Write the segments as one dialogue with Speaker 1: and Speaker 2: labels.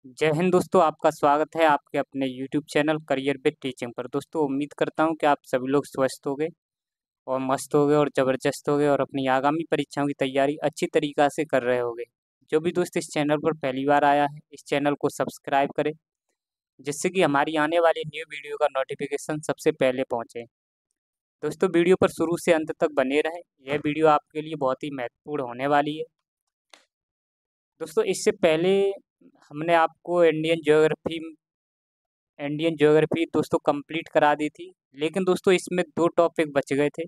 Speaker 1: जय हिंद दोस्तों, आपका स्वागत है आपके अपने YouTube channel career with teaching पर। दोस्तों उम्मीद करता हूं कि आप सभी लोग स्वस्थ होंगे और मस्त होंगे और ज़बरदस्त होंगे और अपनी आगामी परीक्षाओं की तैयारी अच्छी तरीक़ा से कर रहे होंगे। जो भी दोस्त इस चैनल पर पहली बार आया है, इस चैनल को सब्सक्राइब करें, जिससे कि हमारी आने वाली न्यू वीडियो का नोटिफिकेशन सबसे पहले पहुँचे। दोस्तों वीडियो पर शुरू से अंत तक बने रहें, यह वीडियो आपके लिए बहुत ही महत्वपूर्ण होने वाली है। दोस्तों इससे पहले हमने आपको इंडियन ज्योग्राफी दोस्तों कंप्लीट करा दी थी, लेकिन दोस्तों इसमें 2 टॉपिक बच गए थे।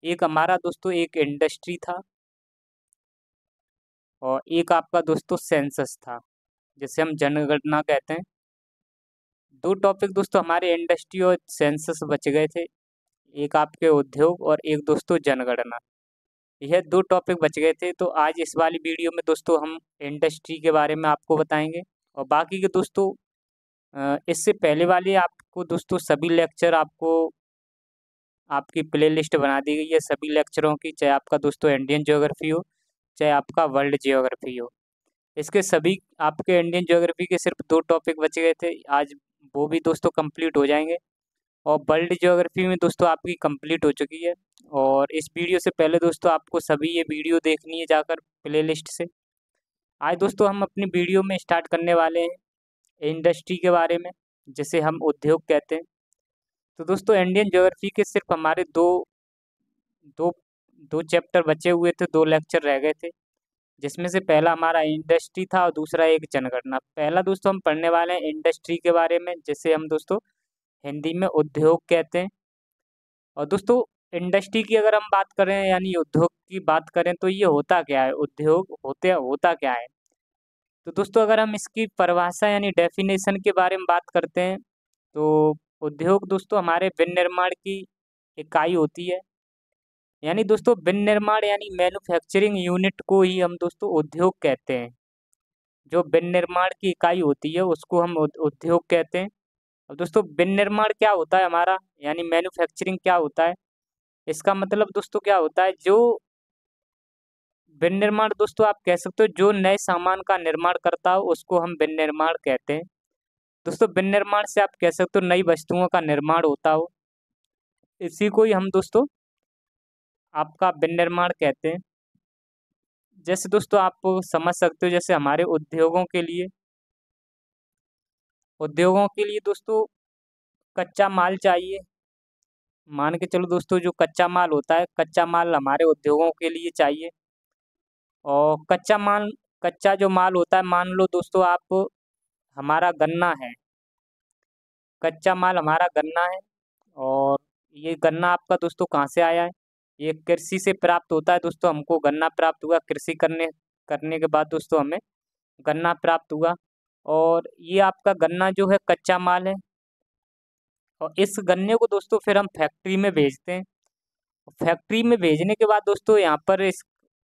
Speaker 1: एक हमारा दोस्तों एक इंडस्ट्री था और एक आपका दोस्तों सेंसस था, जिसे हम जनगणना कहते हैं। 2 टॉपिक दोस्तों हमारे इंडस्ट्री और सेंसस बच गए थे। एक आपके उद्योग और एक दोस्तों जनगणना। यह 2 टॉपिक बच गए थे, तो आज इस वाली वीडियो में दोस्तों हम इंडस्ट्री के बारे में आपको बताएँगे और बाकी के दोस्तों इससे पहले वाले आपको दोस्तों सभी लेक्चर आपकी प्लेलिस्ट बना दी गई है सभी लेक्चरों की, चाहे आपका दोस्तों इंडियन ज्योग्राफी हो, चाहे आपका वर्ल्ड ज्योग्राफी हो। इसके सभी आपके इंडियन ज्योग्राफी के सिर्फ 2 टॉपिक बच गए थे, आज वो भी दोस्तों कंप्लीट हो जाएंगे और वर्ल्ड ज्योग्राफी में दोस्तों आपकी कंप्लीट हो चुकी है। और इस वीडियो से पहले दोस्तों आपको सभी ये वीडियो देखनी है जाकर प्लेलिस्ट से। आज दोस्तों हम अपनी वीडियो में स्टार्ट करने वाले हैं इंडस्ट्री के बारे में, जिसे हम उद्योग कहते हैं। तो दोस्तों इंडियन ज्योग्राफी के सिर्फ हमारे दो दो चैप्टर बचे हुए थे, 2 लेक्चर रह गए थे, जिसमें से पहला हमारा इंडस्ट्री था और दूसरा एक जनगणना। पहला दोस्तों हम पढ़ने वाले हैं इंडस्ट्री के बारे में, जिसे हम दोस्तों हिंदी में उद्योग कहते हैं। और दोस्तों इंडस्ट्री की अगर हम बात करें यानी उद्योग की बात करें तो ये होता क्या है, उद्योग होता क्या है। तो दोस्तों अगर हम इसकी परिभाषा यानी डेफिनेशन के बारे में बात करते हैं, तो उद्योग दोस्तों हमारे विनिर्माण की इकाई होती है। यानी दोस्तों विनिर्माण यानी मैन्युफैक्चरिंग यूनिट को ही हम दोस्तों उद्योग कहते हैं। जो विनिर्माण की इकाई होती है उसको हम उद्योग कहते हैं। अब दोस्तों विनिर्माण क्या होता है हमारा, यानी मैन्युफैक्चरिंग क्या होता है, इसका मतलब दोस्तों क्या होता है, जो विनिर्माण दोस्तों आप कह सकते हो जो नए सामान का निर्माण करता हो उसको हम विनिर्माण कहते हैं। दोस्तों विनिर्माण से आप कह सकते हो नई वस्तुओं का निर्माण होता हो, इसी को ही हम दोस्तों आपका विनिर्माण कहते हैं। जैसे दोस्तों आप समझ सकते हो, जैसे हमारे उद्योगों के लिए दोस्तों कच्चा माल चाहिए। मान के चलो दोस्तों जो कच्चा माल होता है, कच्चा माल हमारे उद्योगों के लिए चाहिए। और कच्चा जो माल होता है, मान लो दोस्तों आप हमारा गन्ना है, कच्चा माल हमारा गन्ना है और ये गन्ना आपका दोस्तों कहाँ से आया है, ये कृषि से प्राप्त होता है। दोस्तों हमको गन्ना प्राप्त हुआ, कृषि करने करने के बाद दोस्तों हमें गन्ना प्राप्त हुआ और ये आपका गन्ना जो है कच्चा माल है। और इस गन्ने को दोस्तों फिर हम फैक्ट्री में भेजते हैं। फैक्ट्री में भेजने के बाद दोस्तों यहाँ पर इस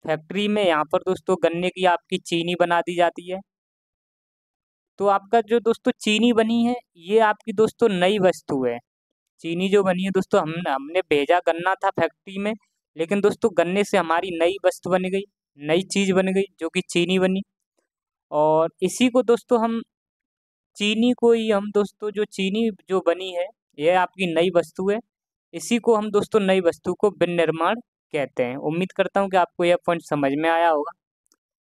Speaker 1: फैक्ट्री में यहाँ पर दोस्तों गन्ने की आपकी चीनी बना दी जाती है। तो आपका जो दोस्तों चीनी बनी है ये आपकी दोस्तों नई वस्तु है। चीनी जो बनी है दोस्तों हमने हमने भेजा गन्ना था फैक्ट्री में, लेकिन दोस्तों गन्ने से हमारी नई वस्तु बन गई, नई चीज बन गई जो कि चीनी बनी। और इसी को दोस्तों हम चीनी को ही हम दोस्तों जो चीनी जो बनी है यह आपकी नई वस्तु है, इसी को हम दोस्तों नई वस्तु को विनिर्माण कहते हैं। उम्मीद करता हूँ कि आपको यह पॉइंट समझ में आया होगा।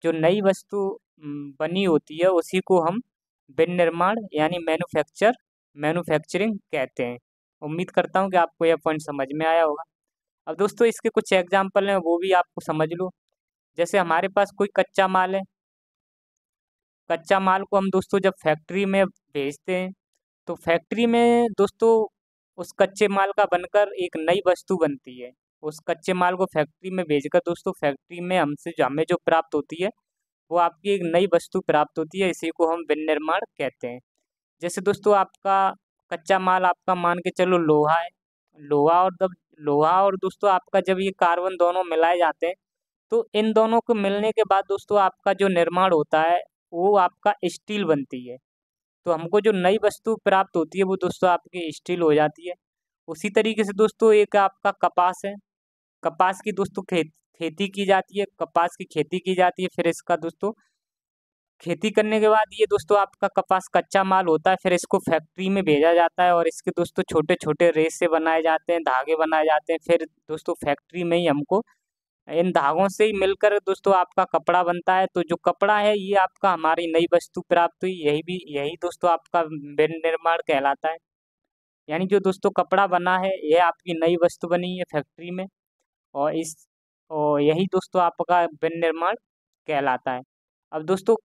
Speaker 1: जो नई वस्तु बनी होती है उसी को हम विनिर्माण यानी मैन्युफैक्चरिंग कहते हैं। उम्मीद करता हूँ कि आपको यह पॉइंट समझ में आया होगा। अब दोस्तों इसके कुछ एग्जाम्पल हैं, वो भी आपको समझ लो। जैसे हमारे पास कोई कच्चा माल है, कच्चा माल को हम दोस्तों जब फैक्ट्री में भेजते हैं तो फैक्ट्री में दोस्तों उस कच्चे माल का बनकर एक नई वस्तु बनती है। उस कच्चे माल को फैक्ट्री में भेजकर दोस्तों फैक्ट्री में हमें जो प्राप्त होती है वो आपकी एक नई वस्तु प्राप्त होती है, इसी को हम विनिर्माण कहते हैं। जैसे दोस्तों आपका कच्चा माल आपका मान के चलो लोहा है, लोहा और जब लोहा और दोस्तों आपका जब ये कार्बन दोनों मिलाए जाते हैं तो इन दोनों को मिलने के बाद दोस्तों आपका जो निर्माण होता है वो आपका स्टील बनती है। तो हमको जो नई वस्तु प्राप्त होती है वो दोस्तों आपकी स्टील हो जाती है। उसी तरीके से दोस्तों एक आपका कपास है, कपास की दोस्तों खेती की जाती है, कपास की खेती की जाती है, फिर इसका दोस्तों खेती करने के बाद ये दोस्तों आपका कपास कच्चा माल होता है, फिर इसको फैक्ट्री में भेजा जाता है और इसके दोस्तों छोटे छोटे रेशे बनाए जाते हैं, धागे बनाए जाते हैं। फिर दोस्तों फैक्ट्री में ही हमको इन धागों से ही मिलकर दोस्तों आपका कपड़ा बनता है। तो जो कपड़ा है ये आपका हमारी नई वस्तु प्राप्त हुई, यही दोस्तों आपका विनिर्माण कहलाता है। यानी जो दोस्तों कपड़ा बना है ये आपकी नई वस्तु बनी है फैक्ट्री में, और इस और यही दोस्तों आपका विनिर्माण कहलाता है। अब दोस्तों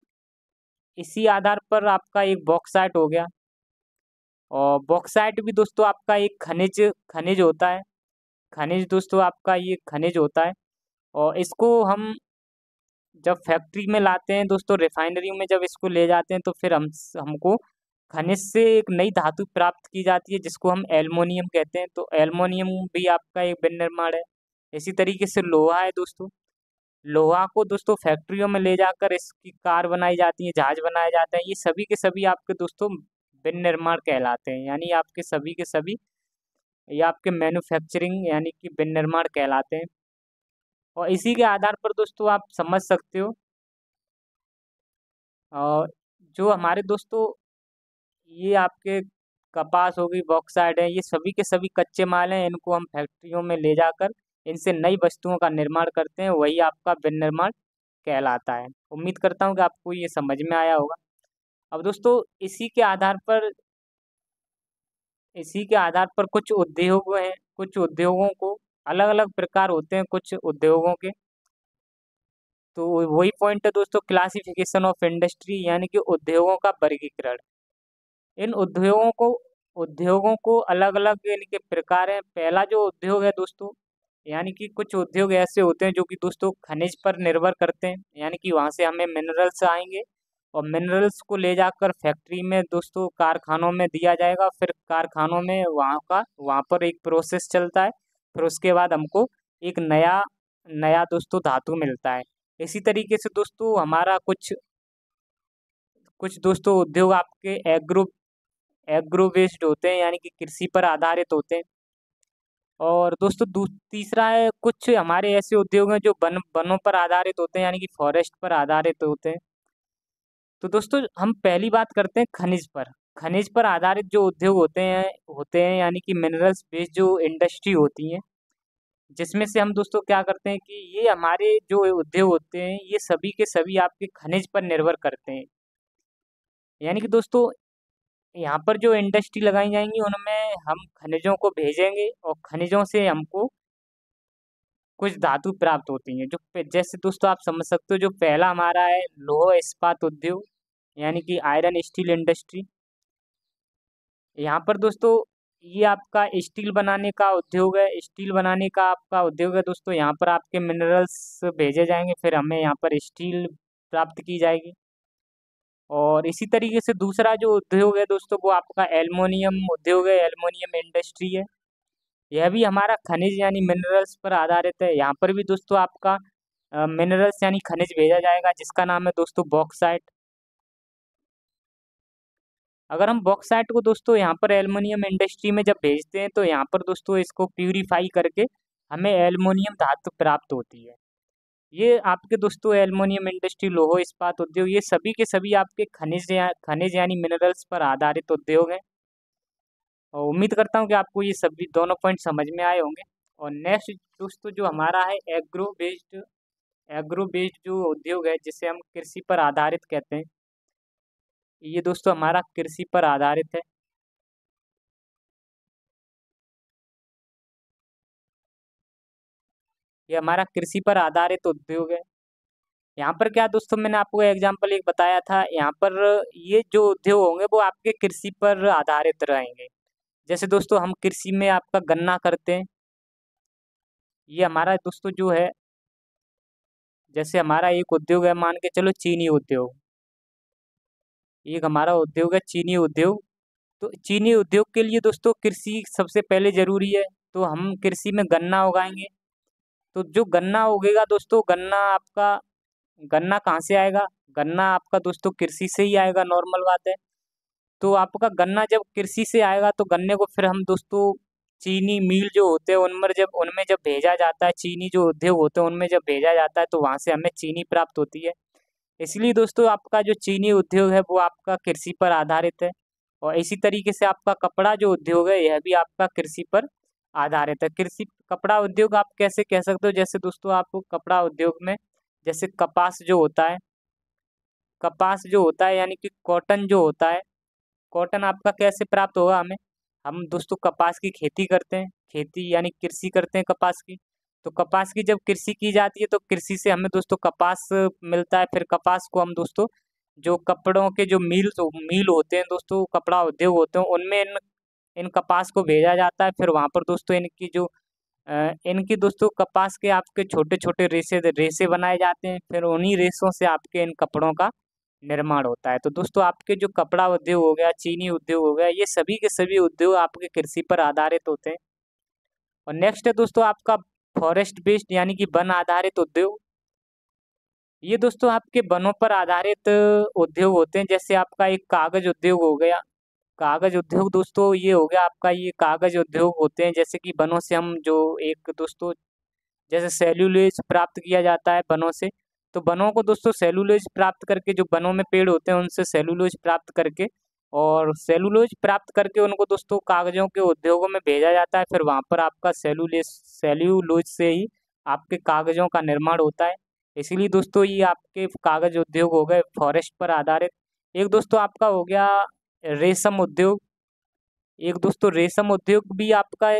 Speaker 1: इसी आधार पर आपका एक बॉक्साइट हो गया, और बॉक्साइट भी दोस्तों आपका एक खनिज खनिज होता है। खनिज दोस्तों आपका ये खनिज होता है, और इसको हम जब फैक्ट्री में लाते हैं दोस्तों, रिफाइनरी में जब इसको ले जाते हैं तो फिर हमको खनिज से एक नई धातु प्राप्त की जाती है जिसको हम एल्युमिनियम कहते हैं। तो एल्युमिनियम भी आपका एक विनिर्माण है। इसी तरीके से लोहा है दोस्तों, लोहा को दोस्तों फैक्ट्रियों में ले जाकर इसकी कार बनाई जाती है, जहाज बनाए जाते हैं। ये सभी के सभी आपके दोस्तों विनिर्माण कहलाते हैं, यानी आपके सभी के सभी ये आपके मैन्युफैक्चरिंग यानी कि विनिर्माण कहलाते हैं। और इसी के आधार पर दोस्तों आप समझ सकते हो, और जो हमारे दोस्तों ये आपके कपास हो गई, बॉक्साइट है, ये सभी के सभी कच्चे माल हैं। इनको हम फैक्ट्रियों में ले जाकर इनसे नई वस्तुओं का निर्माण करते हैं, वही आपका विनिर्माण कहलाता है। उम्मीद करता हूँ कि आपको ये समझ में आया होगा। अब दोस्तों इसी के आधार पर कुछ उद्योग हैं, कुछ उद्योगों को अलग अलग प्रकार होते हैं कुछ उद्योगों के। तो वही पॉइंट है दोस्तों, क्लासिफिकेशन ऑफ इंडस्ट्री, यानी कि उद्योगों का वर्गीकरण। इन उद्योगों को अलग अलग यानी कि प्रकार है। पहला जो उद्योग है दोस्तों, यानी कि कुछ उद्योग ऐसे होते हैं जो कि दोस्तों खनिज पर निर्भर करते हैं, यानी कि वहाँ से हमें मिनरल्स आएंगे और मिनरल्स को ले जाकर फैक्ट्री में दोस्तों कारखानों में दिया जाएगा। फिर कारखानों में वहाँ पर एक प्रोसेस चलता है, फिर उसके बाद हमको एक नया नया दोस्तों धातु मिलता है। इसी तरीके से दोस्तों हमारा कुछ कुछ दोस्तों उद्योग आपके एग्रो बेस्ड होते हैं, यानी कि कृषि पर आधारित होते हैं। और दोस्तों तीसरा है, कुछ हमारे ऐसे उद्योग हैं जो वनों पर आधारित होते हैं, यानी कि फॉरेस्ट पर आधारित होते हैं। तो दोस्तों हम पहली बात करते हैं खनिज पर। खनिज पर आधारित जो उद्योग होते हैं यानी कि मिनरल्स बेस्ड जो इंडस्ट्री होती है, जिसमें से हम दोस्तों क्या करते हैं कि ये हमारे जो उद्योग होते हैं ये सभी के सभी आपके खनिज पर निर्भर करते हैं। यानी कि दोस्तों यहाँ पर जो इंडस्ट्री लगाई जाएंगी उनमें हम खनिजों को भेजेंगे, और खनिजों से हमको कुछ धातु प्राप्त होती हैं। जैसे दोस्तों आप समझ सकते हो, जो पहला हमारा है लौह इस्पात उद्योग, यानी कि आयरन स्टील इंडस्ट्री। यहाँ पर दोस्तों ये आपका स्टील बनाने का उद्योग है, स्टील बनाने का आपका उद्योग है दोस्तों। यहाँ पर आपके मिनरल्स भेजे जाएंगे, फिर हमें यहाँ पर स्टील प्राप्त की जाएगी। और इसी तरीके से दूसरा जो उद्योग है दोस्तों वो आपका एल्युमिनियम उद्योग है, एल्युमिनियम इंडस्ट्री है। यह भी हमारा खनिज यानी मिनरल्स पर आधारित है। यहाँ पर भी दोस्तों आपका मिनरल्स यानी खनिज भेजा जाएगा जिसका नाम है दोस्तों बॉक्साइट। अगर हम बॉक्साइट को दोस्तों यहाँ पर एल्युमिनियम इंडस्ट्री में जब भेजते हैं तो यहाँ पर दोस्तों इसको प्यूरिफाई करके हमें एल्युमिनियम धातु प्राप्त होती है। ये आपके दोस्तों एल्युमिनियम इंडस्ट्री, लौह इस्पात उद्योग, ये सभी के सभी आपके खनिज यानी मिनरल्स पर आधारित उद्योग हैं। और उम्मीद करता हूँ कि आपको ये सभी दोनों पॉइंट समझ में आए होंगे। और नेक्स्ट दोस्तों जो हमारा है एग्रो बेस्ड जो उद्योग है जिसे हम कृषि पर आधारित कहते हैं, ये दोस्तों हमारा कृषि पर आधारित है। ये हमारा कृषि पर आधारित उद्योग है। यहाँ पर क्या दोस्तों, मैंने आपको एग्जांपल एक बताया था, यहाँ पर ये जो उद्योग होंगे वो आपके कृषि पर आधारित रहेंगे। जैसे दोस्तों हम कृषि में आपका गन्ना करते हैं, ये हमारा दोस्तों जो है, जैसे हमारा एक उद्योग है, मान के चलो चीनी उद्योग, एक हमारा उद्योग है चीनी उद्योग। तो चीनी उद्योग के लिए दोस्तों कृषि सबसे पहले जरूरी है। तो हम कृषि में गन्ना उगाएंगे। तो जो गन्ना उगेगा दोस्तों, गन्ना कहाँ से आएगा? गन्ना आपका दोस्तों कृषि से ही आएगा, नॉर्मल बात है। तो आपका गन्ना जब कृषि से आएगा तो गन्ने को फिर हम दोस्तों चीनी मिल जो होते हैं उनमें जब भेजा जाता है, चीनी जो उद्योग होते हैं उनमें जब भेजा जाता है तो वहाँ से हमें चीनी प्राप्त होती है। इसलिए दोस्तों आपका जो चीनी उद्योग है वो आपका कृषि पर आधारित है। और इसी तरीके से आपका कपड़ा जो उद्योग है यह भी आपका कृषि पर आधारित है। कृषि कपड़ा उद्योग आप कैसे कह सकते हो, जैसे दोस्तों आपको कपड़ा उद्योग में जैसे कपास जो होता है यानी कि कॉटन जो होता है, कॉटन आपका कैसे प्राप्त होगा हमें, हम दोस्तों कपास की खेती करते हैं, खेती यानी कृषि करते हैं कपास की। तो कपास की जब कृषि की जाती है तो कृषि से हमें दोस्तों कपास मिलता है। फिर कपास को हम दोस्तों जो कपड़ों के जो मील होते हैं दोस्तों, कपड़ा उद्योग होते हैं, उनमें इन इन कपास को भेजा जाता है। फिर वहां पर दोस्तों इनकी दोस्तों कपास के आपके छोटे छोटे रेसे रेसे बनाए जाते हैं। फिर उन्हीं रेसों से आपके इन कपड़ों का निर्माण होता है। तो दोस्तों आपके जो कपड़ा उद्योग हो गया, चीनी उद्योग हो गया, ये सभी के सभी उद्योग आपके कृषि पर आधारित होते हैं। और नेक्स्ट है दोस्तों आपका फॉरेस्ट बेस्ड यानी कि वन आधारित उद्योग। ये दोस्तों आपके वनों पर आधारित उद्योग होते हैं। जैसे आपका एक कागज उद्योग हो गया, कागज उद्योग दोस्तों ये हो गया आपका, ये कागज उद्योग होते हैं जैसे कि वनों से हम जो एक दोस्तों जैसे सेल्यूलोज प्राप्त किया जाता है वनों से। तो वनों को दोस्तों सेल्यूलोज प्राप्त करके, जो वनों में पेड़ होते हैं उनसे सेल्यूलोज प्राप्त करके, और सेल्यूलोज प्राप्त करके उनको दोस्तों कागजों के उद्योगों में भेजा जाता है। फिर वहां पर आपका सेल्यूलोज से ही आपके कागजों का निर्माण होता है। इसीलिए दोस्तों ये आपके कागज उद्योग हो गए फॉरेस्ट पर आधारित। एक दोस्तों आपका हो गया रेशम उद्योग। एक दोस्तों रेशम उद्योग भी आपका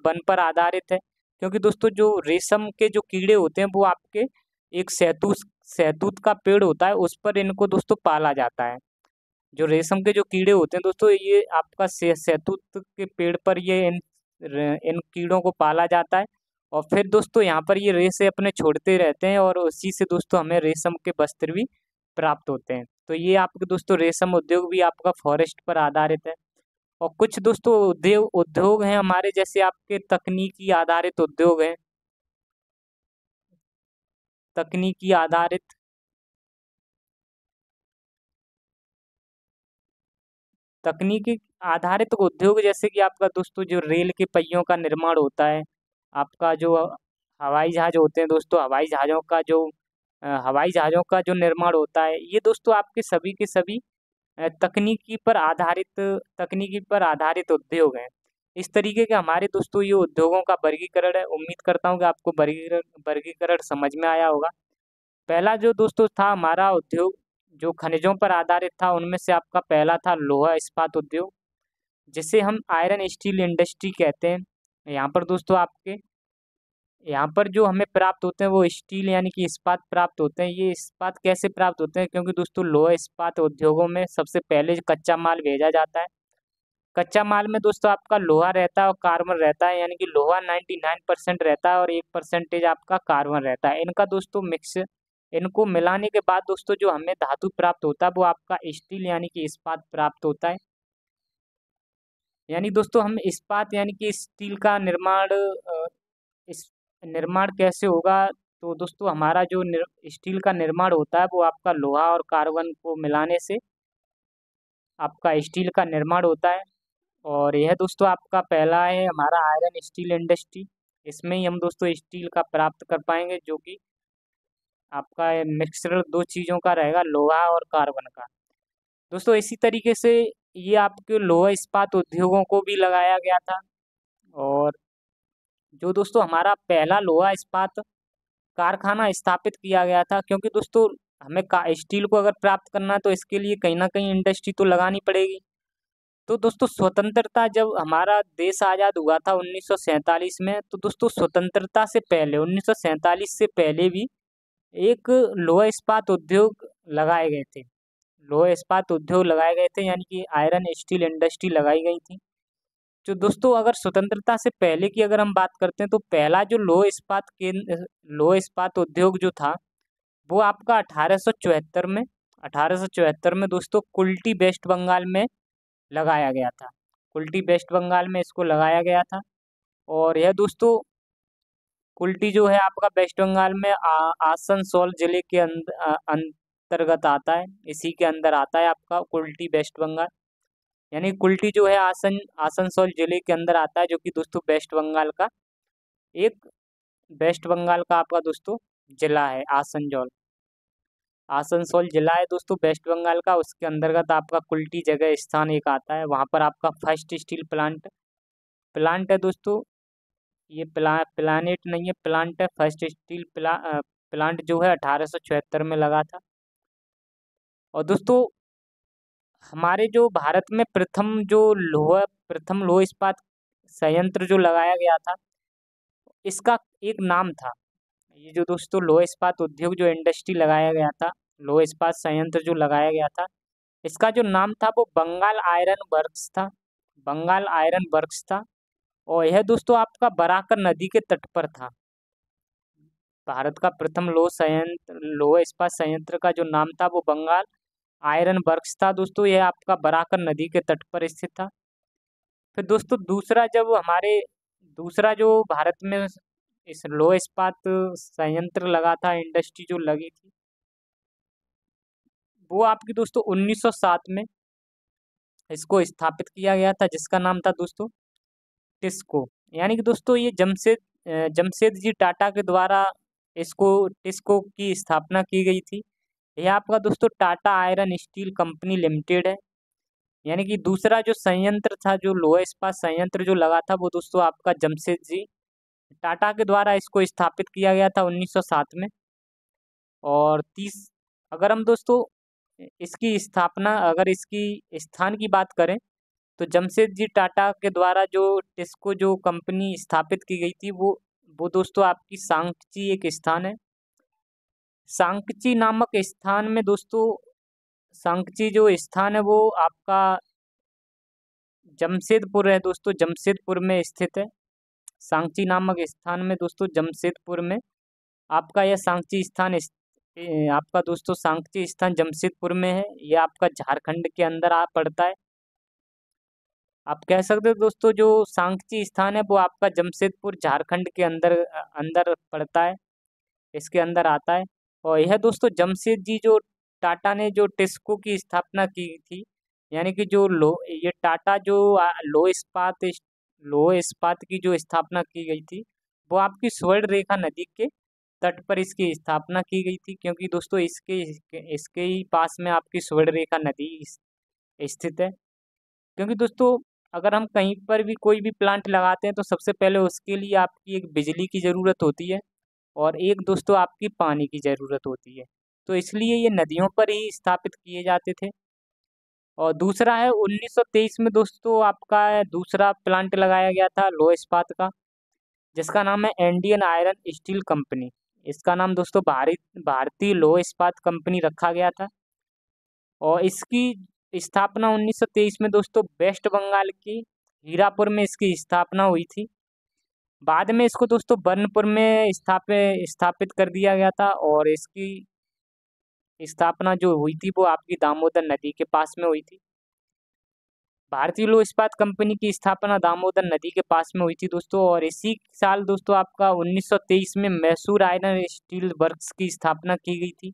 Speaker 1: वन पर आधारित है। क्योंकि दोस्तों जो रेशम के जो कीड़े होते हैं वो आपके एक शहतूत शहतूत का पेड़ होता है, उस पर इनको दोस्तों पाला जाता है। जो रेशम के जो कीड़े होते हैं दोस्तों, ये आपका शहतूत के पेड़ पर ये इन कीड़ों को पाला जाता है। और फिर दोस्तों यहाँ पर ये रेशे अपने छोड़ते रहते हैं और उसी से दोस्तों हमें रेशम के वस्त्र भी प्राप्त होते हैं। तो ये आपके दोस्तों रेशम उद्योग भी आपका फॉरेस्ट पर आधारित है। और कुछ दोस्तों उद्योग उद्योग हैं हमारे, जैसे आपके तकनीकी आधारित तकनीकी आधारित उद्योग, जैसे कि आपका दोस्तों जो रेल के पहियों का निर्माण होता है, आपका जो हवाई जहाज होते हैं दोस्तों, हवाई जहाज़ों का जो निर्माण होता है, ये दोस्तों आपके सभी के सभी तकनीकी पर आधारित उद्योग हैं। इस तरीके के हमारे दोस्तों ये उद्योगों का वर्गीकरण है। उम्मीद करता हूँ कि आपको वर्गीकरण समझ में आया होगा। पहला जो दोस्तों था हमारा उद्योग जो खनिजों पर आधारित था, उनमें से आपका पहला था लोहा इस्पात उद्योग, जिसे हम आयरन स्टील इंडस्ट्री कहते हैं। यहाँ पर दोस्तों आपके यहाँ पर जो हमें प्राप्त होते हैं वो स्टील यानी कि इस्पात प्राप्त होते हैं। ये इस्पात कैसे प्राप्त होते हैं, क्योंकि दोस्तों लोहा इस्पात उद्योगों में सबसे पहले कच्चा माल भेजा जाता है। कच्चा माल में दोस्तों आपका लोहा रहता है और कार्बन रहता है, यानी कि लोहा 99% रहता है और 1% आपका कार्बन रहता है। इनको मिलाने के बाद दोस्तों जो हमें धातु प्राप्त होता है वो आपका स्टील यानी कि इस्पात प्राप्त होता है। यानी दोस्तों हम इस्पात यानी कि स्टील का इस निर्माण कैसे होगा, तो दोस्तों हमारा जो स्टील का निर्माण होता है वो आपका लोहा और कार्बन को मिलाने से आपका स्टील का निर्माण होता है। और यह दोस्तों आपका पहला है हमारा आयरन स्टील इंडस्ट्री। इसमें ही हम दोस्तों स्टील का प्राप्त कर पाएंगे, जो कि आपका मिक्सचर दो चीज़ों का रहेगा, लोहा और कार्बन का। दोस्तों इसी तरीके से ये आपके लोहा इस्पात उद्योगों को भी लगाया गया था। और जो दोस्तों हमारा पहला लोहा इस्पात कारखाना स्थापित किया गया था, क्योंकि दोस्तों हमें स्टील को अगर प्राप्त करना है तो इसके लिए कहीं ना कहीं इंडस्ट्री तो लगानी पड़ेगी। तो दोस्तों स्वतंत्रता जब हमारा देश आज़ाद हुआ था 1947 में, तो दोस्तों स्वतंत्रता से पहले 1947 से पहले भी एक लोहा इस्पात उद्योग लगाए गए थे। लोहा इस्पात उद्योग लगाए गए थे यानी कि आयरन स्टील इंडस्ट्री लगाई गई थी। जो दोस्तों अगर स्वतंत्रता से पहले की अगर हम बात करते हैं तो पहला जो लोहा इस्पात उद्योग जो था वो आपका 1874 में दोस्तों कुल्टी वेस्ट बंगाल में लगाया गया था। कुल्टी वेस्ट बंगाल में इसको लगाया गया था। और यह दोस्तों कुल्टी जो है आपका वेस्ट बंगाल में आसनसोल जिले के अंतर्गत आता है, इसी के अंदर आता है आपका कुल्टी वेस्ट बंगाल। यानी कुल्टी जो है आसनसोल जिले के अंदर आता है, जो कि दोस्तों वेस्ट बंगाल का आपका दोस्तों जिला है आसनसोल। आसनसोल जिला है दोस्तों वेस्ट बंगाल का, उसके अंतर्गत आपका कुल्टी जगह स्थान एक आता है। वहाँ पर आपका फर्स्ट स्टील प्लांट प्लांट है दोस्तों। ये प्लानेट नहीं है, प्लांट है। फर्स्ट स्टील प्लांट जो है 1876 में लगा था। और दोस्तों हमारे जो भारत में प्रथम लोह इस्पात संयंत्र जो लगाया गया था, इसका एक नाम था। ये जो दोस्तों लोह इस्पात उद्योग जो इंडस्ट्री लगाया गया था, लोह इस्पात संयंत्र जो लगाया गया था, इसका जो नाम था वो बंगाल आयरन वर्क्स था। बंगाल आयरन वर्क्स था। और यह दोस्तों आपका बराकर नदी के तट पर था। भारत का प्रथम लोह इस्पात संयंत्र का जो नाम था वो बंगाल आयरन वर्क्स था दोस्तों। यह आपका बराकर नदी के तट पर स्थित था। फिर दोस्तों दूसरा जो भारत में इस लोह इस्पात संयंत्र लगा था, इंडस्ट्री जो लगी थी, वो आपकी दोस्तों 1907 में इसको स्थापित किया गया था, जिसका नाम था दोस्तों टिस्को। यानी कि दोस्तों ये जमशेद जी टाटा के द्वारा इसको टिस्को की स्थापना की गई थी। यह आपका दोस्तों Tata iron steel company limited है। यानी कि दूसरा जो संयंत्र था, जो लोह इस्पात संयंत्र जो लगा था, वो दोस्तों आपका जमशेद जी टाटा के द्वारा इसको स्थापित किया गया था 1907 में। और अगर हम दोस्तों अगर इसकी स्थान की बात करें, तो जमशेद जी टाटा के द्वारा जो टिस्को जो कंपनी स्थापित की गई थी, वो दोस्तों आपकी सांकची एक स्थान है। सांकची नामक स्थान में दोस्तों, सांकची जो स्थान है वो आपका जमशेदपुर है दोस्तों, जमशेदपुर में स्थित है। सांकची नामक स्थान में दोस्तों जमशेदपुर में आपका यह आपका दोस्तों सांकची स्थान जमशेदपुर में है। यह आपका झारखंड के अंदर आ पड़ता है। आप कह सकते हो दोस्तों जो सांकची स्थान है वो आपका जमशेदपुर झारखंड के अंदर अंदर पड़ता है, इसके अंदर आता है। और यह दोस्तों जमशेद जी जो टाटा ने जो टिस्को की स्थापना की थी, यानी कि ये टाटा जो लोह इस्पात की जो स्थापना की गई थी, वो आपकी स्वर्ण रेखा नदी के तट पर इसकी स्थापना की गई थी। क्योंकि दोस्तों इसके ही पास में आपकी स्वर्ण रेखा नदी स्थित है। क्योंकि दोस्तों अगर हम कहीं पर भी कोई भी प्लांट लगाते हैं, तो सबसे पहले उसके लिए आपकी एक बिजली की ज़रूरत होती है, और एक दोस्तों आपकी पानी की ज़रूरत होती है। तो इसलिए ये नदियों पर ही स्थापित किए जाते थे। और दूसरा है 1923 में दोस्तों आपका दूसरा प्लांट लगाया गया था लोह इस्पात का, जिसका नाम है इंडियन आयरन स्टील कंपनी। इसका नाम दोस्तों भारतीय लोह इस्पात कंपनी रखा गया था। और इसकी स्थापना 1923 में दोस्तों वेस्ट बंगाल की हीरापुर में इसकी स्थापना हुई थी। बाद में इसको दोस्तों बर्नपुर में स्थापित कर दिया गया था। और इसकी स्थापना जो हुई थी वो आपकी दामोदर नदी के पास में हुई थी। भारतीय लोह इस्पात कंपनी की स्थापना दामोदर नदी के पास में हुई थी दोस्तों। और इसी साल दोस्तों आपका 1923 में मैसूर आयरन स्टील वर्क्स की स्थापना की गई थी।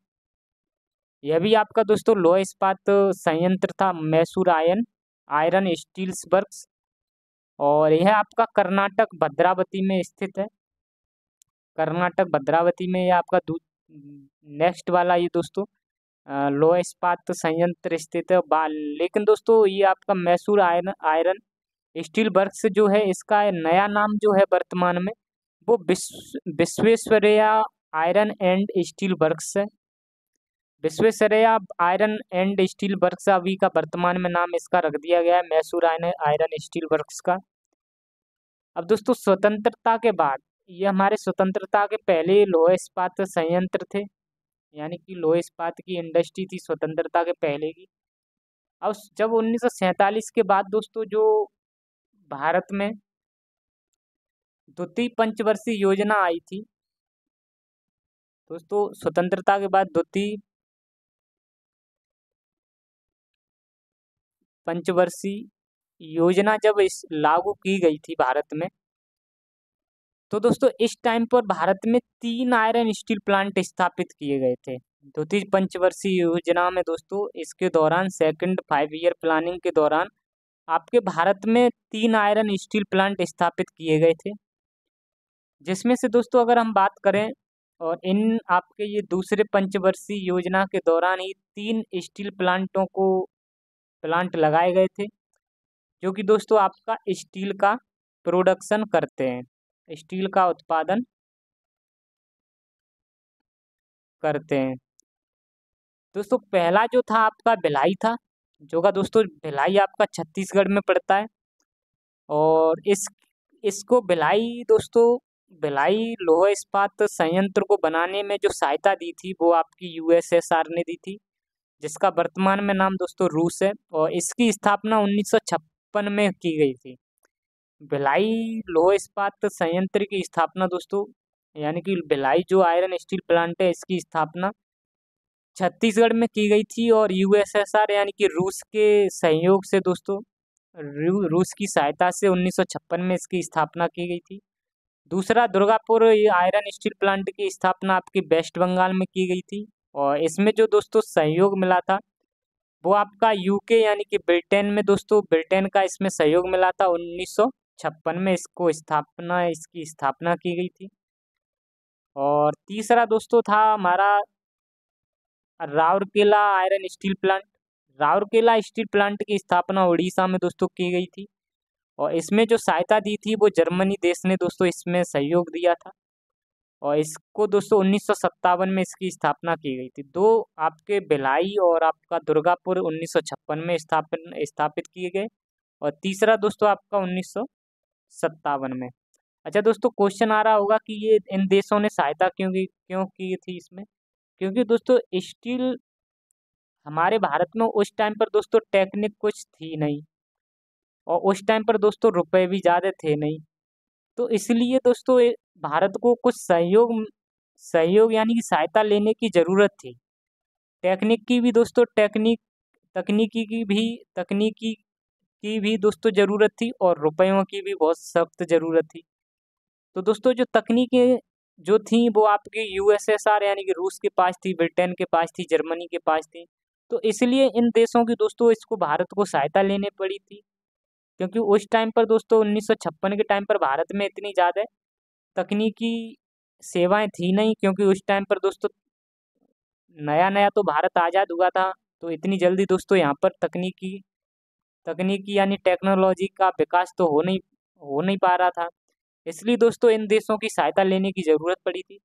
Speaker 1: यह भी आपका दोस्तों लोह इस्पात संयंत्र था, मैसूर आयरन स्टील्स वर्क्स। और यह आपका कर्नाटक भद्रावती में स्थित है। कर्नाटक भद्रावती में यह आपका नेक्स्ट वाला ये दोस्तों लोह इस्पात संयंत्र स्थित है। लेकिन दोस्तों ये आपका मैसूर आयरन स्टील वर्क्स जो है, इसका नया नाम जो है वर्तमान में वो Visvesvaraya iron and steel works है। Visvesvaraya iron and steel works अभी का वर्तमान में नाम इसका रख दिया गया है मैसूर आयरन स्टील वर्क्स का। अब दोस्तों स्वतंत्रता के बाद, ये हमारे स्वतंत्रता के पहले लोह इस्पात संयंत्र थे, यानी कि लोह इस्पात की इंडस्ट्री थी स्वतंत्रता के पहले की। अब जब 1947 के बाद दोस्तों जो भारत में द्वितीय पंचवर्षीय योजना आई थी दोस्तों, स्वतंत्रता के बाद द्वितीय पंचवर्षीय योजना जब लागू की गई थी भारत में, तो दोस्तों इस टाइम पर भारत में 3 आयरन स्टील प्लांट स्थापित किए गए थे द्वितीय पंचवर्षीय योजना में दोस्तों। इसके दौरान सेकंड 5 ईयर प्लानिंग के दौरान आपके भारत में 3 आयरन स्टील प्लांट स्थापित किए गए थे। जिसमें से दोस्तों अगर हम बात करें और इन आपके ये दूसरे पंचवर्षीय योजना के दौरान ही 3 स्टील प्लांट लगाए गए थे, जो कि दोस्तों आपका स्टील का प्रोडक्शन करते हैं, स्टील का उत्पादन करते हैं। दोस्तों पहला जो था आपका भिलाई था, जो का दोस्तों भिलाई आपका छत्तीसगढ़ में पड़ता है। और इसको भिलाई दोस्तों, भिलाई लौह इस्पात संयंत्र को बनाने में जो सहायता दी थी वो आपकी यूएसएसआर ने दी थी, जिसका वर्तमान में नाम दोस्तों रूस है। और इसकी स्थापना 1956 में की गई थी। भिलाई लौह इस्पात संयंत्र की स्थापना दोस्तों, यानी कि भिलाई जो आयरन स्टील प्लांट है, इसकी स्थापना छत्तीसगढ़ में की गई थी। और यूएसएसआर यानी कि रूस के सहयोग से दोस्तों, रूस की सहायता से 1956 में इसकी स्थापना की गई थी। दूसरा दुर्गापुर ये आयरन स्टील प्लांट की स्थापना आपकी वेस्ट बंगाल में की गई थी। और इसमें जो दोस्तों सहयोग मिला था वो आपका यूके यानी कि ब्रिटेन में दोस्तों, ब्रिटेन का इसमें सहयोग मिला था। 1956 में इसकी स्थापना की गई थी। और तीसरा दोस्तों था हमारा Rourkela iron steel plant. Rourkela steel plant की स्थापना उड़ीसा में दोस्तों की गई थी। और इसमें जो सहायता दी थी वो जर्मनी देश ने दोस्तों इसमें सहयोग दिया था। और इसको दोस्तों 1957 में इसकी स्थापना की गई थी। दो आपके भिलाई और आपका दुर्गापुर 1956 में स्थापित किए गए। और तीसरा दोस्तों आपका 1957 में। अच्छा दोस्तों, क्वेश्चन आ रहा होगा कि ये इन देशों ने सहायता क्यों की थी इसमें? क्योंकि दोस्तों स्टील हमारे भारत में उस टाइम पर दोस्तों टेक्निक कुछ थी नहीं, और उस टाइम पर दोस्तों रुपए भी ज़्यादा थे नहीं। तो इसलिए दोस्तों भारत को कुछ सहयोग यानी कि सहायता लेने की ज़रूरत थी। टेक्निक की भी दोस्तों तकनीकी की भी दोस्तों ज़रूरत थी, और रुपयों की भी बहुत सख्त ज़रूरत थी। तो दोस्तों जो तकनीकें जो थी वो आपकी यूएसएसआर यानी कि रूस के पास थी, ब्रिटेन के पास थी, जर्मनी के पास थी। तो इसलिए इन देशों की दोस्तों इसको भारत को सहायता लेनी पड़ी थी। क्योंकि उस टाइम पर दोस्तों 1956 के टाइम पर भारत में इतनी ज़्यादा तकनीकी सेवाएं थी नहीं, क्योंकि उस टाइम पर दोस्तों नया नया तो भारत आज़ाद हुआ था। तो इतनी जल्दी दोस्तों यहाँ पर तकनीकी यानी टेक्नोलॉजी का विकास तो हो नहीं पा रहा था। इसलिए दोस्तों इन देशों की सहायता लेने की ज़रूरत पड़ी थी।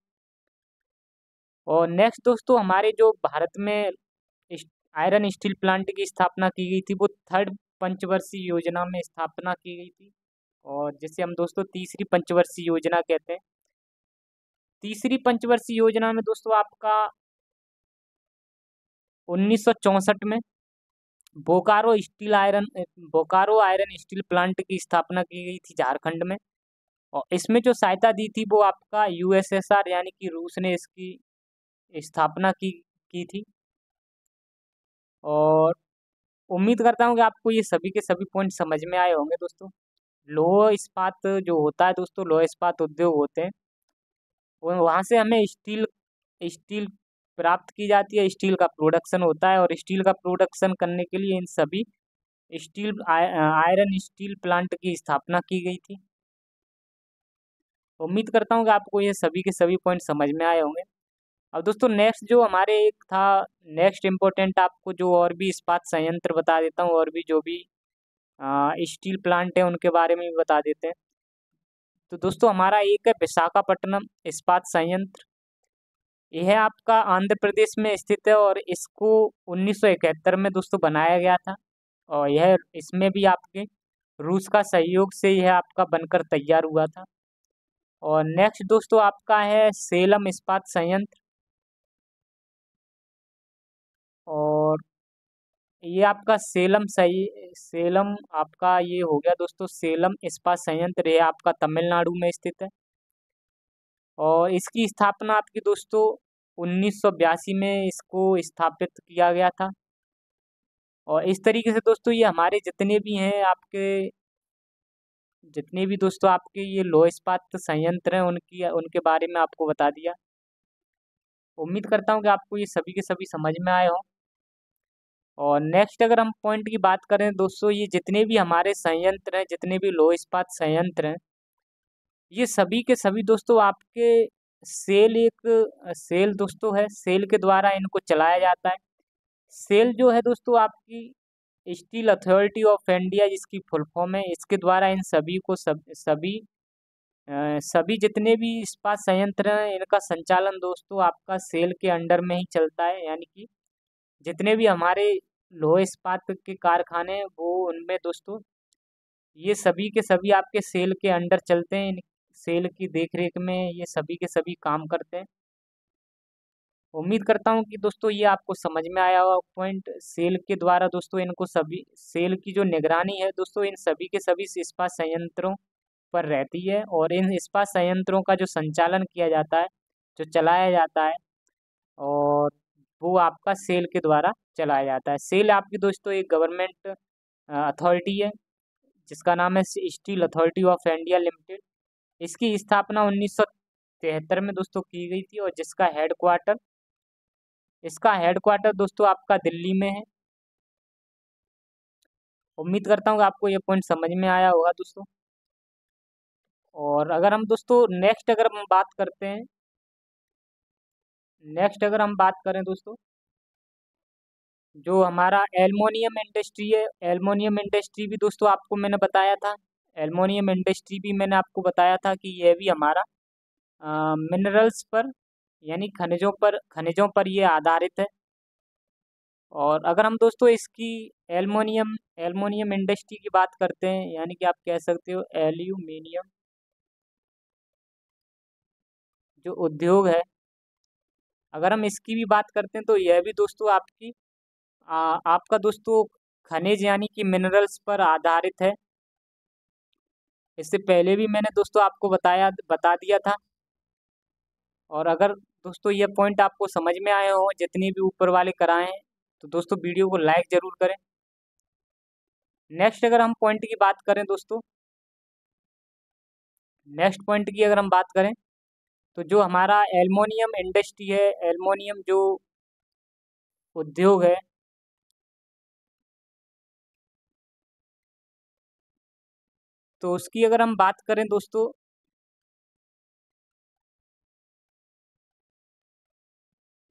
Speaker 1: और नेक्स्ट दोस्तों, हमारे जो भारत में आयरन स्टील प्लांट की स्थापना की गई थी वो थर्ड पंचवर्षीय योजना में स्थापना की गई थी, और जिसे हम दोस्तों तीसरी पंचवर्षीय योजना कहते हैं। तीसरी पंचवर्षीय योजना में दोस्तों आपका 1964 में बोकारो आयरन स्टील प्लांट की स्थापना की गई थी झारखंड में। और इसमें जो सहायता दी थी वो आपका यूएसएसआर यानी कि रूस ने इसकी स्थापना की थी। और उम्मीद करता हूँ कि आपको ये सभी के सभी पॉइंट समझ में आए होंगे दोस्तों। लौह इस्पात जो होता है दोस्तों, लौह इस्पात उद्योग होते हैं, वहाँ से हमें स्टील प्राप्त की जाती है, स्टील का प्रोडक्शन होता है। और स्टील का प्रोडक्शन करने के लिए इन सभी आयरन स्टील प्लांट की स्थापना की गई थी। उम्मीद करता हूँ कि आपको ये सभी के सभी पॉइंट समझ में आए होंगे। अब दोस्तों नेक्स्ट जो हमारे एक था, नेक्स्ट इम्पोर्टेंट आपको जो और भी इस्पात संयंत्र बता देता हूँ, और भी जो भी स्टील प्लांट है उनके बारे में भी बता देते हैं। तो दोस्तों हमारा एक है विशाखापट्टनम इस्पात संयंत्र। यह आपका आंध्र प्रदेश में स्थित है, और इसको 1971 में दोस्तों बनाया गया था। और यह इसमें भी आपके रूस का सहयोग से यह आपका बनकर तैयार हुआ था। और नेक्स्ट दोस्तों आपका है सेलम इस्पात संयंत्र। और ये आपका सेलम आपका ये हो गया दोस्तों, सेलम इस्पात संयंत्र ये आपका तमिलनाडु में स्थित है। और इसकी स्थापना आपकी दोस्तों 1982 में इसको स्थापित किया गया था। और इस तरीके से दोस्तों ये हमारे जितने भी दोस्तों आपके ये लौह इस्पात संयंत्र हैं उनके बारे में आपको बता दिया। उम्मीद करता हूँ कि आपको ये सभी के सभी समझ में आए हों। और नेक्स्ट अगर हम पॉइंट की बात करें दोस्तों, ये जितने भी हमारे संयंत्र हैं, जितने भी लौह इस्पात संयंत्र हैं, ये सभी के सभी दोस्तों आपके सेल एक सेल दोस्तों है, सेल के द्वारा इनको चलाया जाता है। सेल जो है दोस्तों आपकी स्टील अथॉरिटी ऑफ इंडिया जिसकी फुल फॉर्म है, इसके द्वारा इन सभी को सभी जितने भी इस्पात संयंत्र हैं इनका संचालन दोस्तों आपका सेल के अंडर में ही चलता है। यानी कि जितने भी हमारे लोहे इस्पात के कारखाने हैं वो उनमें दोस्तों ये सभी के सभी आपके सेल के अंडर चलते हैं। सेल की देखरेख में ये सभी के सभी काम करते हैं। उम्मीद करता हूँ कि दोस्तों ये आपको समझ में आया होगा पॉइंट। सेल के द्वारा दोस्तों इनको सभी सेल की जो निगरानी है दोस्तों इन सभी के सभी इस्पात संयंत्रों पर रहती है और इन इस्पात संयंत्रों का जो संचालन किया जाता है, जो चलाया जाता है, और वो आपका सेल के द्वारा चलाया जाता है। सेल आपकी दोस्तों एक गवर्नमेंट अथॉरिटी है जिसका नाम है steel authority of India limited. इसकी स्थापना 1973 में दोस्तों की गई थी और इसका हेडक्वार्टर दोस्तों आपका दिल्ली में है। उम्मीद करता हूँ कि आपको ये पॉइंट समझ में आया होगा दोस्तों। और अगर हम दोस्तों नेक्स्ट अगर हम बात करें दोस्तों, जो हमारा एल्युमिनियम इंडस्ट्री है, एल्युमिनियम इंडस्ट्री भी दोस्तों आपको मैंने बताया था, एल्युमिनियम इंडस्ट्री भी मैंने आपको बताया था कि यह भी हमारा मिनरल्स पर यानी खनिजों पर ये आधारित है। और अगर हम दोस्तों इसकी एल्युमिनियम एल्युमिनियम इंडस्ट्री की बात करते हैं, यानी कि आप कह सकते हो एल्यूमिनियम जो उद्योग है, अगर हम इसकी भी बात करते हैं तो यह भी दोस्तों आपका दोस्तों खनिज यानी कि मिनरल्स पर आधारित है। इससे पहले भी मैंने दोस्तों आपको बता दिया था। और अगर दोस्तों ये पॉइंट आपको समझ में आए हो जितने भी ऊपर वाले कराए हैं तो दोस्तों वीडियो को लाइक ज़रूर करें। नेक्स्ट अगर हम पॉइंट की बात करें दोस्तों, नेक्स्ट पॉइंट की अगर हम बात करें तो जो हमारा एल्युमिनियम इंडस्ट्री है, एल्युमिनियम जो उद्योग है, तो उसकी अगर हम बात करें दोस्तों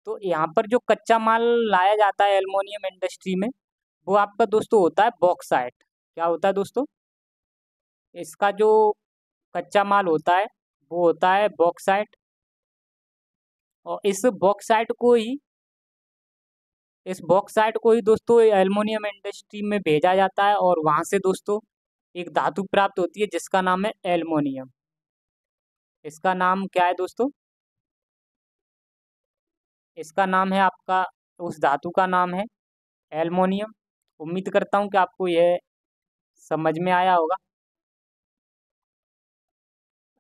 Speaker 1: तो यहाँ पर जो कच्चा माल लाया जाता है एल्युमिनियम इंडस्ट्री में वो आपका दोस्तों होता है बॉक्साइट। क्या होता है दोस्तों? इसका जो कच्चा माल होता है वो होता है बॉक्साइट। और इस बॉक्साइट को ही दोस्तों एल्युमिनियम इंडस्ट्री में भेजा जाता है और वहाँ से दोस्तों एक धातु प्राप्त होती है जिसका नाम है एल्युमिनियम। इसका नाम क्या है दोस्तों? इसका नाम है आपका, उस धातु का नाम है एल्युमिनियम। उम्मीद करता हूँ कि आपको यह समझ में आया होगा।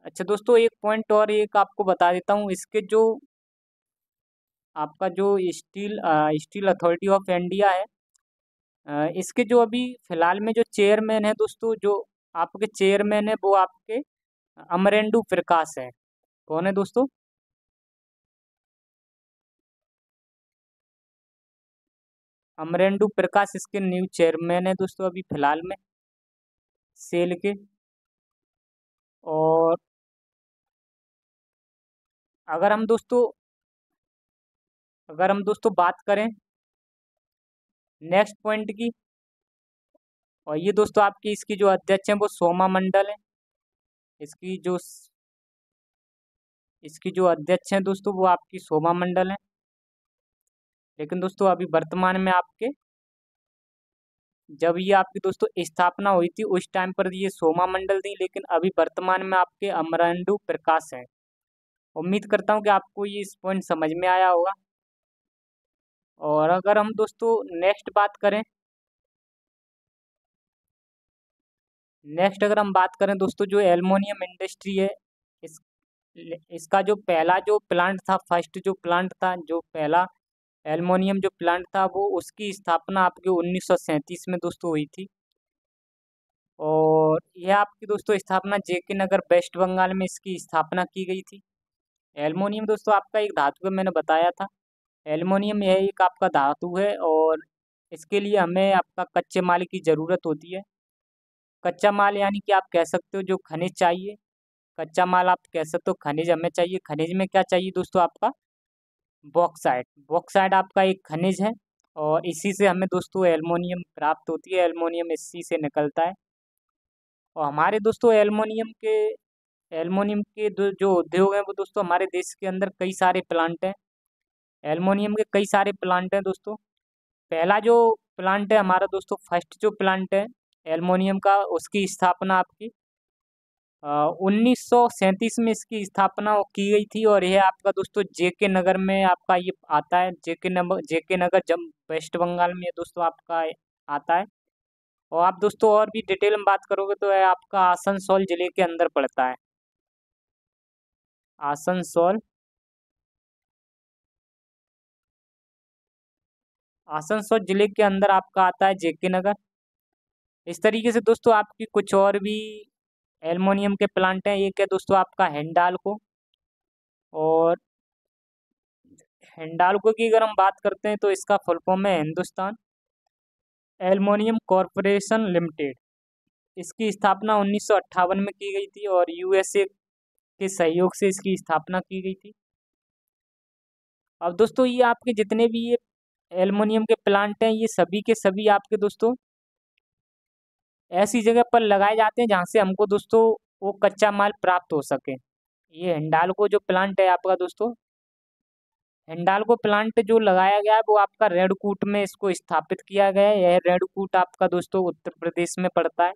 Speaker 1: अच्छा दोस्तों एक पॉइंट और एक आपको बता देता हूँ, इसके जो आपका जो स्टील अथॉरिटी ऑफ इंडिया है, इसके जो अभी फिलहाल में जो चेयरमैन है दोस्तों, जो आपके चेयरमैन है वो आपके अमरेंदु प्रकाश है। कौन है दोस्तों? अमरेंदु प्रकाश इसके न्यू चेयरमैन है दोस्तों अभी फिलहाल में सेल के। और अगर हम दोस्तों बात करें नेक्स्ट पॉइंट की, और ये दोस्तों आपकी इसकी जो अध्यक्ष हैं वो सोमा मंडल है। इसकी जो इसकी जो अध्यक्ष हैं दोस्तों वो आपकी सोमा मंडल है। लेकिन दोस्तों अभी वर्तमान में जब ये आपकी दोस्तों स्थापना हुई थी उस टाइम पर ये सोमा मंडल थी, लेकिन अभी वर्तमान में आपके अमरेंदु प्रकाश हैं। उम्मीद करता हूँ कि आपको ये इस पॉइंट समझ में आया होगा। और अगर हम दोस्तों नेक्स्ट अगर हम बात करें दोस्तों, जो एल्युमिनियम इंडस्ट्री है, इस इसका जो पहला जो प्लांट था, फर्स्ट जो प्लांट था, जो पहला एल्युमिनियम जो प्लांट था वो उसकी स्थापना आपके 1937 में दोस्तों हुई थी। और यह आपकी दोस्तों स्थापना जेके नगर वेस्ट बंगाल में इसकी स्थापना की गई थी। एल्युमिनियम दोस्तों आपका एक धातु है, मैंने बताया था। एल्युमिनियम यह एक आपका धातु है और इसके लिए हमें आपका कच्चे माल की ज़रूरत होती है। कच्चा माल यानी कि आप कह सकते हो जो खनिज चाहिए, कच्चा माल आप कह सकते हो खनिज हमें चाहिए। खनिज में क्या चाहिए दोस्तों आपका? बॉक्साइट। बॉक्साइट आपका एक खनिज है और इसी से हमें दोस्तों एल्युमिनियम प्राप्त होती है। एल्युमिनियम इसी से निकलता है। और हमारे दोस्तों जो उद्योग हैं वो दोस्तों हमारे देश के अंदर कई सारे प्लांट हैं। एल्युमिनियम के कई सारे प्लांट हैं दोस्तों। पहला जो प्लांट है हमारा दोस्तों, फर्स्ट जो प्लांट है एल्युमिनियम का, उसकी स्थापना आपकी 1937 में इसकी स्थापना की गई थी। और यह आपका दोस्तों जेके नगर में आपका ये आता है। जेके नगर जम वेस्ट बंगाल में दोस्तों आपका आता है। और आप दोस्तों और भी डिटेल में बात करोगे तो यह आपका आसनसोल जिले के अंदर पड़ता है। आसनसोल आसनसोल जिले के अंदर आपका आता है जेके नगर। इस तरीके से दोस्तों आपकी कुछ और भी एल्युमिनियम के प्लांट हैं। एक है दोस्तों आपका हिंडाल्को। और हिंडाल्को की अगर हम बात करते हैं तो इसका फुल फॉर्म है हिंदुस्तान एल्युमिनियम कॉरपोरेशन लिमिटेड। इसकी स्थापना 1958 में की गई थी और यूएसए के सहयोग से इसकी स्थापना की गई थी। अब दोस्तों ये आपके जितने भी ये एल्युमिनियम के प्लांट हैं, ये सभी के सभी आपके दोस्तों ऐसी जगह पर लगाए जाते हैं जहाँ से हमको दोस्तों वो कच्चा माल प्राप्त हो सके। ये हिंडाल्को जो प्लांट है आपका दोस्तों, हिंडाल्को प्लांट जो लगाया गया है वो आपका रेडकूट में इसको स्थापित किया गया है। यह रेडकूट आपका दोस्तों उत्तर प्रदेश में पड़ता है।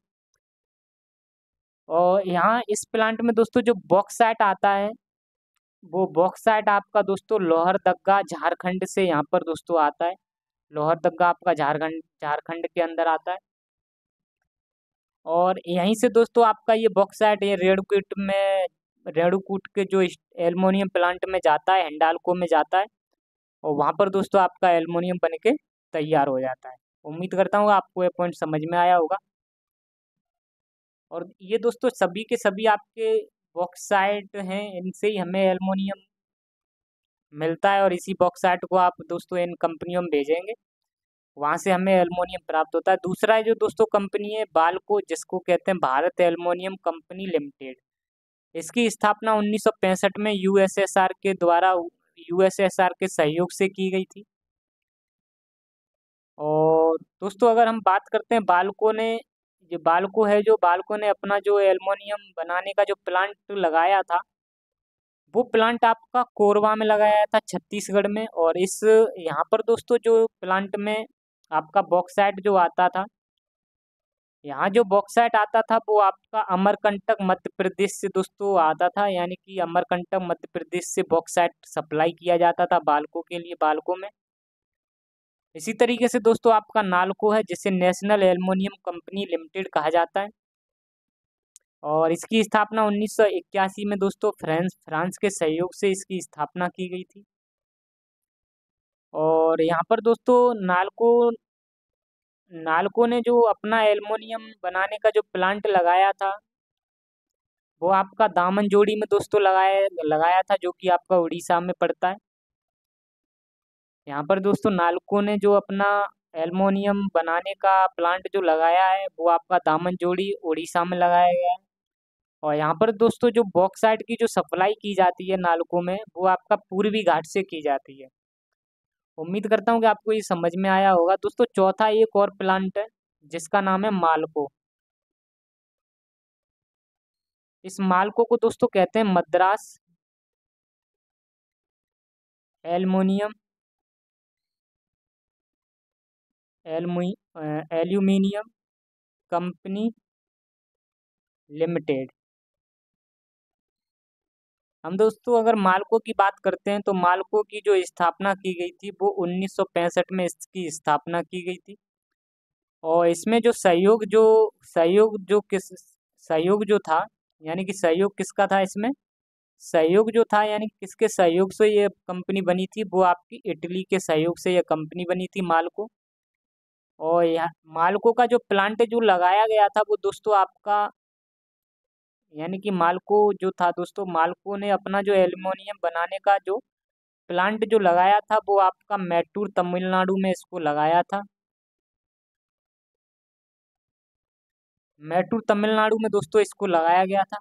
Speaker 1: और यहाँ इस प्लांट में दोस्तों जो बॉक्साइट आता है, वो बॉक्साइट आपका दोस्तों लोहरदग्गा झारखंड से यहाँ पर दोस्तों आता है। लोहरदग्गा आपका झारखंड झारखंड के अंदर आता है। और यहीं से दोस्तों आपका ये बॉक्साइट ये रेणुकूट के जो एल्युमिनियम प्लांट में जाता है, हिंडाल्को में जाता है। और वहाँ पर दोस्तों आपका एल्युमिनियम बन के तैयार हो जाता है। उम्मीद करता हूँ आपको ये पॉइंट समझ में आया होगा। और ये दोस्तों सभी के सभी आपके बॉक्साइट हैं, इनसे ही हमें एल्युमिनियम मिलता है। और इसी बॉक्साइट को आप दोस्तों इन कंपनियों में भेजेंगे, वहाँ से हमें एल्युमिनियम प्राप्त होता है। दूसरा है जो दोस्तों कंपनी है बाल्को, जिसको कहते हैं भारत एल्युमिनियम कंपनी लिमिटेड। इसकी स्थापना 1965 में यूएसएसआर के सहयोग से की गई थी। और दोस्तों अगर हम बात करते हैं बाल्को ने, जो बाल्को है, जो बाल्को ने अपना जो एल्युमिनियम बनाने का जो प्लांट लगाया था, वो प्लांट आपका कोरबा में लगाया था छत्तीसगढ़ में। और इस यहाँ पर दोस्तों जो प्लांट में आपका बॉक्साइट जो आता था, यहाँ जो बॉक्साइट आता था वो आपका अमरकंटक मध्य प्रदेश से दोस्तों आता था। यानी कि अमरकंटक मध्य प्रदेश से बॉक्साइट सप्लाई किया जाता था बाल्को के लिए, बाल्को में। इसी तरीके से दोस्तों आपका नाल्को है, जिसे नेशनल एल्युमिनियम कंपनी लिमिटेड कहा जाता है। और इसकी स्थापना 1981 में दोस्तों फ्रांस के सहयोग से इसकी स्थापना की गई थी। और यहाँ पर दोस्तों नाल्को नाल्को ने जो अपना एल्युमिनियम बनाने का जो प्लांट लगाया था, वो आपका दामनजोड़ी में दोस्तों लगाया लगाया था, जो कि आपका उड़ीसा में पड़ता है। यहाँ पर दोस्तों नाल्को ने जो अपना एल्युमिनियम बनाने का प्लांट जो लगाया है, वो आपका दामनजोड़ी उड़ीसा में लगाया गया है। और यहाँ पर दोस्तों जो बॉक्साइट की जो सप्लाई की जाती है नाल्को में, वो आपका पूर्वी घाट से की जाती है। उम्मीद करता हूँ कि आपको ये समझ में आया होगा। दोस्तों चौथा एक और प्लांट है, जिसका नाम है मालको। इस मालको को दोस्तों कहते हैं Madras aluminium aluminium company limited. हम दोस्तों अगर मालको की बात करते हैं तो मालको की जो स्थापना की गई थी वो 1965 में इसकी स्थापना की गई थी। और इसमें जो सहयोग जो था, यानी कि सहयोग किसका था इसमें, सहयोग जो था यानी कि किसके सहयोग से ये कंपनी बनी थी, वो आपकी इटली के सहयोग से ये कंपनी बनी थी मालको। और यह मालको का जो प्लांट जो लगाया गया था वो दोस्तों आपका, यानी कि मालको जो था दोस्तों, मालको ने अपना जो एल्युमिनियम बनाने का जो प्लांट जो लगाया था वो आपका मैटूर तमिलनाडु में इसको लगाया था। मैटूर तमिलनाडु में दोस्तों इसको लगाया गया था।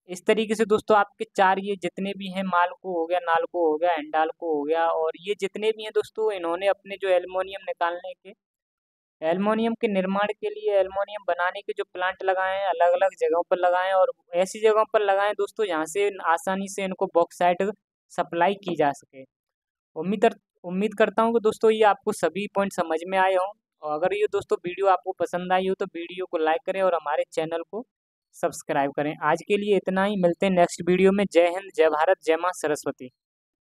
Speaker 1: इस तरीके से दोस्तों आपके 4 ये जितने भी हैं, मालको हो गया, नालको हो गया, हिंडाल्को हो गया, और ये जितने भी हैं दोस्तों, इन्होंने अपने जो एल्युमिनियम के निर्माण के लिए, एल्युमिनियम बनाने के जो प्लांट लगाए हैं, अलग अलग जगहों पर लगाए हैं, और ऐसी जगहों पर लगाए हैं दोस्तों जहाँ से आसानी से इनको बॉक्साइट सप्लाई की जा सके। उम्मीद कर उम्मीद करता हूँ कि दोस्तों ये आपको सभी पॉइंट समझ में आए हों, और अगर ये दोस्तों वीडियो आपको पसंद आई हो तो वीडियो को लाइक करें और हमारे चैनल को सब्सक्राइब करें। आज के लिए इतना ही, मिलते हैं नेक्स्ट वीडियो में। जय हिंद, जय भारत, जय माँ सरस्वती।